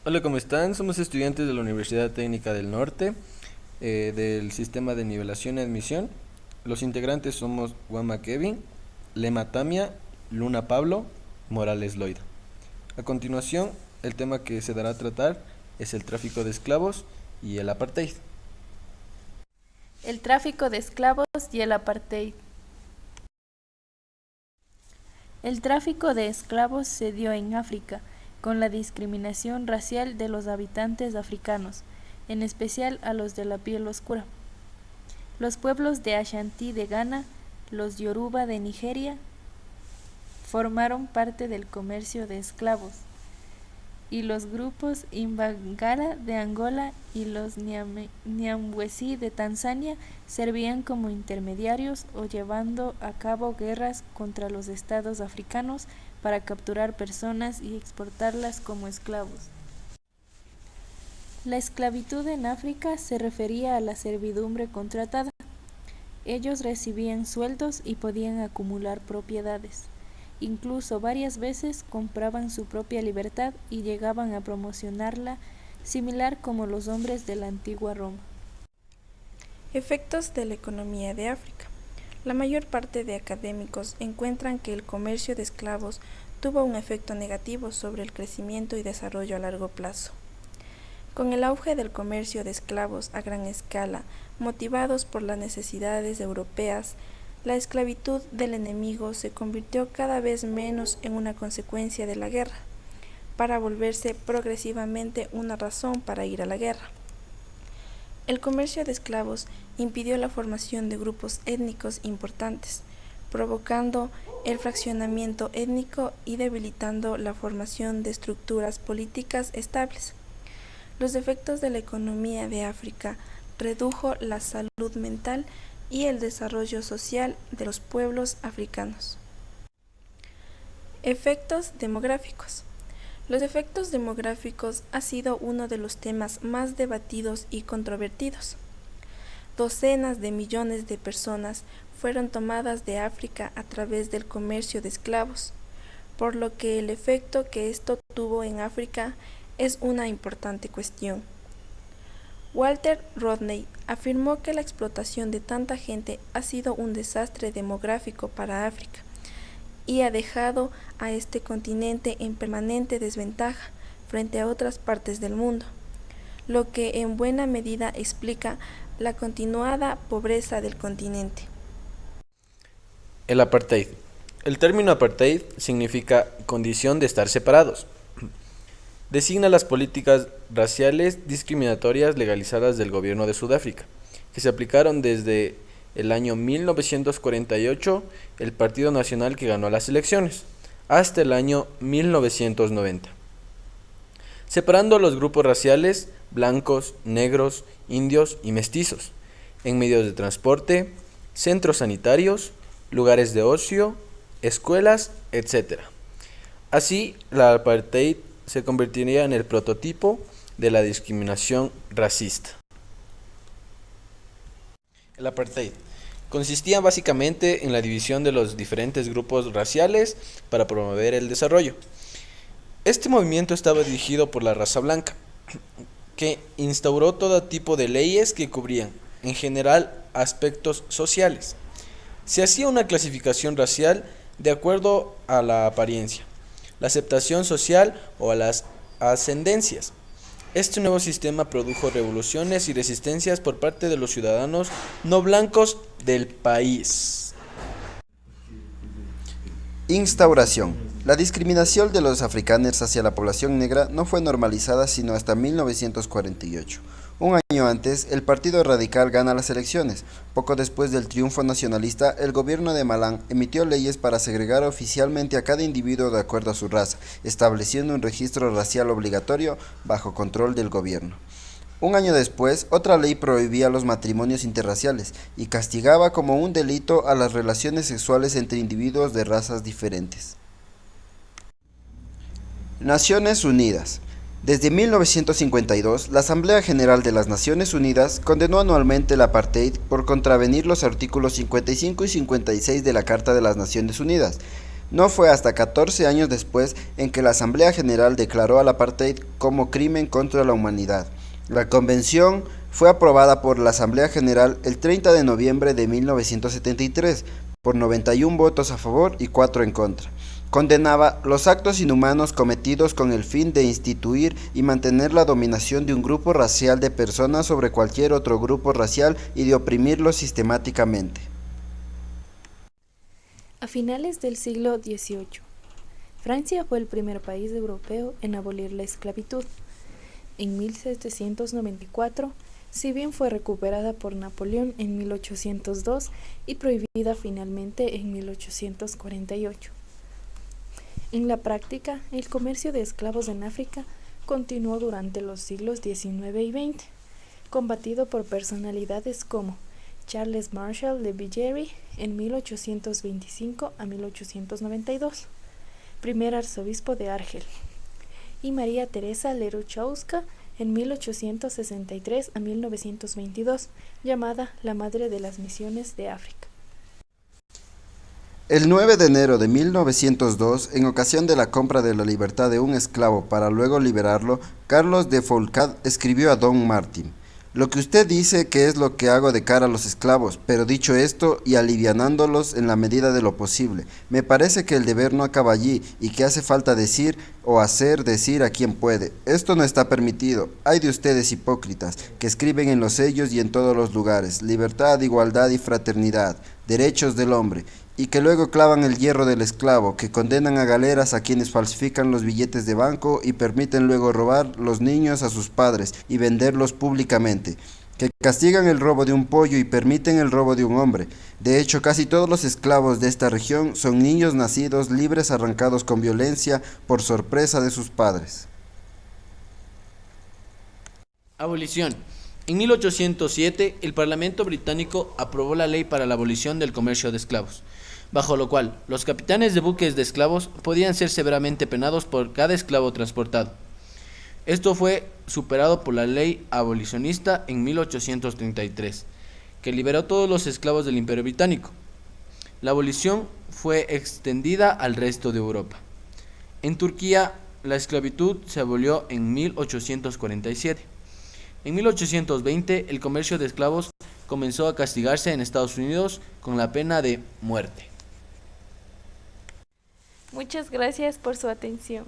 Hola, ¿cómo están? Somos estudiantes de la Universidad Técnica del Norte, del sistema de nivelación y admisión. Los integrantes somos Guama Kevin, Lema Tamia, Luna Pablo, Morales Lloyd. A continuación, el tema que se dará a tratar es el tráfico de esclavos y el apartheid. El tráfico de esclavos y el apartheid. El tráfico de esclavos se dio en África, con la discriminación racial de los habitantes africanos, en especial a los de la piel oscura. Los pueblos de Ashanti de Ghana, los Yoruba de Nigeria, formaron parte del comercio de esclavos, y los grupos Imbangala de Angola y los Nyamwezi de Tanzania servían como intermediarios o llevando a cabo guerras contra los estados africanos para capturar personas y exportarlas como esclavos. La esclavitud en África se refería a la servidumbre contratada. Ellos recibían sueldos y podían acumular propiedades. Incluso varias veces compraban su propia libertad y llegaban a promocionarla, similar como los hombres de la antigua Roma. Efectos de la economía de África. La mayor parte de académicos encuentran que el comercio de esclavos tuvo un efecto negativo sobre el crecimiento y desarrollo a largo plazo. Con el auge del comercio de esclavos a gran escala, motivados por las necesidades europeas, la esclavitud del enemigo se convirtió cada vez menos en una consecuencia de la guerra, para volverse progresivamente una razón para ir a la guerra. El comercio de esclavos impidió la formación de grupos étnicos importantes, provocando el fraccionamiento étnico y debilitando la formación de estructuras políticas estables. Los efectos de la economía de África redujo la salud mental y el desarrollo social de los pueblos africanos. Efectos demográficos. Los efectos demográficos ha sido uno de los temas más debatidos y controvertidos. Docenas de millones de personas fueron tomadas de África a través del comercio de esclavos, por lo que el efecto que esto tuvo en África es una importante cuestión. Walter Rodney afirmó que la explotación de tanta gente ha sido un desastre demográfico para África y ha dejado a este continente en permanente desventaja frente a otras partes del mundo, lo que en buena medida explica la continuada pobreza del continente. El apartheid. El término apartheid significa condición de estar separados. Designa las políticas raciales discriminatorias legalizadas del gobierno de Sudáfrica, que se aplicaron desde el año 1948, el Partido Nacional que ganó las elecciones, hasta el año 1990, separando los grupos raciales blancos, negros, indios y mestizos, en medios de transporte, centros sanitarios, lugares de ocio, escuelas, etc. Así, la apartheid se convertiría en el prototipo de la discriminación racista. El apartheid consistía básicamente en la división de los diferentes grupos raciales para promover el desarrollo. Este movimiento estaba dirigido por la raza blanca, que instauró todo tipo de leyes que cubrían, en general, aspectos sociales. Se hacía una clasificación racial de acuerdo a la apariencia, la aceptación social o a las ascendencias. Este nuevo sistema produjo revoluciones y resistencias por parte de los ciudadanos no blancos del país. Instauración. La discriminación de los afrikaners hacia la población negra no fue normalizada sino hasta 1948. Un año antes, el Partido Radical gana las elecciones. Poco después del triunfo nacionalista, el gobierno de Malan emitió leyes para segregar oficialmente a cada individuo de acuerdo a su raza, estableciendo un registro racial obligatorio bajo control del gobierno. Un año después, otra ley prohibía los matrimonios interraciales y castigaba como un delito a las relaciones sexuales entre individuos de razas diferentes. Naciones Unidas. Desde 1952, la Asamblea General de las Naciones Unidas condenó anualmente el apartheid por contravenir los artículos 55 y 56 de la Carta de las Naciones Unidas. No fue hasta 14 años después en que la Asamblea General declaró al apartheid como crimen contra la humanidad. La convención fue aprobada por la Asamblea General el 30 de noviembre de 1973 por 91 votos a favor y 4 en contra. Condenaba los actos inhumanos cometidos con el fin de instituir y mantener la dominación de un grupo racial de personas sobre cualquier otro grupo racial y de oprimirlos sistemáticamente. A finales del siglo XVIII, Francia fue el primer país europeo en abolir la esclavitud. En 1794, si bien fue recuperada por Napoleón en 1802 y prohibida finalmente en 1848. En la práctica, el comercio de esclavos en África continuó durante los siglos XIX y XX, combatido por personalidades como Charles Marshall de Villeray en 1825 a 1892, primer arzobispo de Argel, y María Teresa Lerouchowska en 1863 a 1922, llamada la Madre de las Misiones de África. El 9 de enero de 1902, en ocasión de la compra de la libertad de un esclavo para luego liberarlo, Carlos de Foucauld escribió a Don Martin: «Lo que usted dice que es lo que hago de cara a los esclavos, pero dicho esto y alivianándolos en la medida de lo posible, me parece que el deber no acaba allí y que hace falta decir o hacer decir a quien puede. Esto no está permitido. Hay de ustedes hipócritas, que escriben en los sellos y en todos los lugares, libertad, igualdad y fraternidad, derechos del hombre, y que luego clavan el hierro del esclavo, que condenan a galeras a quienes falsifican los billetes de banco y permiten luego robar los niños a sus padres y venderlos públicamente, que castigan el robo de un pollo y permiten el robo de un hombre. De hecho, casi todos los esclavos de esta región son niños nacidos libres arrancados con violencia por sorpresa de sus padres». Abolición. En 1807, el Parlamento británico aprobó la ley para la abolición del comercio de esclavos, bajo lo cual los capitanes de buques de esclavos podían ser severamente penados por cada esclavo transportado. Esto fue superado por la ley abolicionista en 1833, que liberó todos los esclavos del Imperio Británico. La abolición fue extendida al resto de Europa. En Turquía, la esclavitud se abolió en 1847. En 1820, el comercio de esclavos comenzó a castigarse en Estados Unidos con la pena de muerte. Muchas gracias por su atención.